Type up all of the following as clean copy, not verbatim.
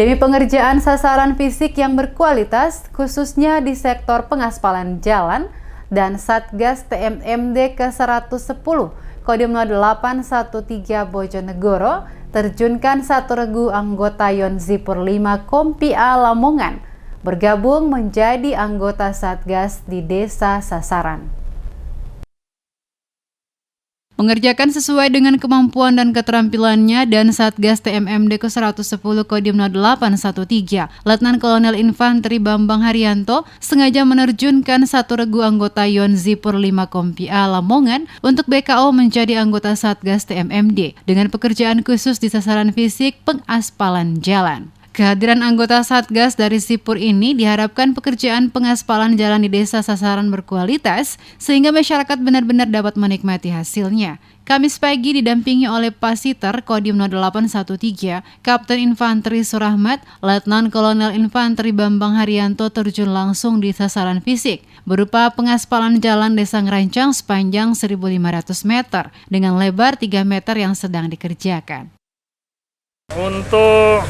Demi pengerjaan sasaran fisik yang berkualitas, khususnya di sektor pengaspalan jalan dan Satgas TMMD ke-110, Kodim 0813 Bojonegoro, terjunkan 1 regu anggota Yon Zipur 5 Kompi A Lamongan, bergabung menjadi anggota Satgas di Desa Sasaran. Mengerjakan sesuai dengan kemampuan dan keterampilannya dan Satgas TMMD ke-110 Kodim 0813, Letnan Kolonel Infanteri Bambang Haryanto sengaja menerjunkan 1 regu anggota Yon Zipur 5 Kompi A Lamongan untuk BKO menjadi anggota Satgas TMMD dengan pekerjaan khusus di sasaran fisik pengaspalan jalan. Kehadiran anggota Satgas dari Zipur ini diharapkan pekerjaan pengaspalan jalan di desa sasaran berkualitas sehingga masyarakat benar-benar dapat menikmati hasilnya. Kamis pagi didampingi oleh Pasiter Kodim 0813, Kapten Infanteri Surahmat, Letnan Kolonel Infanteri Bambang Haryanto terjun langsung di sasaran fisik berupa pengaspalan jalan Desa Ngerancang sepanjang 1.500 meter dengan lebar 3 meter yang sedang dikerjakan. Untuk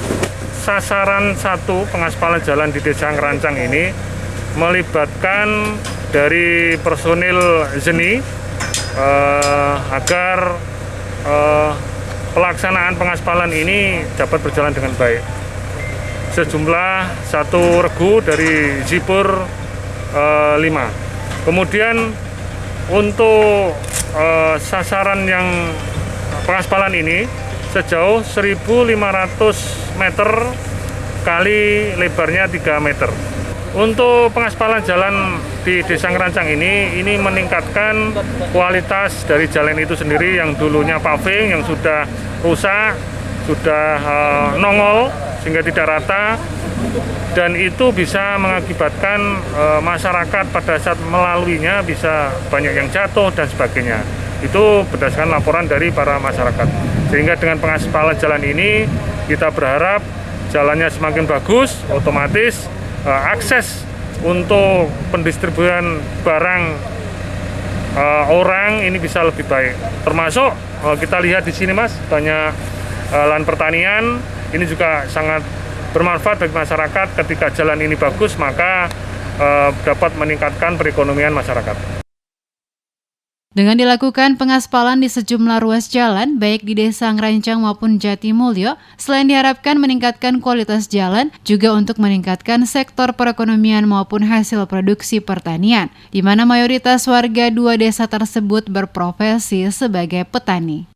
sasaran 1 pengaspalan jalan di Desa Ngerancang ini melibatkan dari personil ZENI agar pelaksanaan pengaspalan ini dapat berjalan dengan baik. Sejumlah 1 regu dari Zipur 5. Kemudian untuk sasaran yang pengaspalan ini sejauh 1.500 meter kali lebarnya 3 meter. Untuk pengaspalan jalan di Desa Ngerancang ini meningkatkan kualitas dari jalan itu sendiri yang dulunya paving yang sudah rusak, sudah nongol sehingga tidak rata, dan itu bisa mengakibatkan masyarakat pada saat melaluinya bisa banyak yang jatuh dan sebagainya. Itu berdasarkan laporan dari para masyarakat. Sehingga dengan pengaspalan jalan ini kita berharap jalannya semakin bagus, otomatis akses untuk pendistribusian barang orang ini bisa lebih baik. Termasuk kita lihat di sini Mas, banyak lahan pertanian, ini juga sangat bermanfaat bagi masyarakat. Ketika jalan ini bagus maka dapat meningkatkan perekonomian masyarakat. Dengan dilakukan pengaspalan di sejumlah ruas jalan, baik di Desa Ngerancang maupun Jatimulyo, selain diharapkan meningkatkan kualitas jalan, juga untuk meningkatkan sektor perekonomian maupun hasil produksi pertanian, di mana mayoritas warga 2 desa tersebut berprofesi sebagai petani.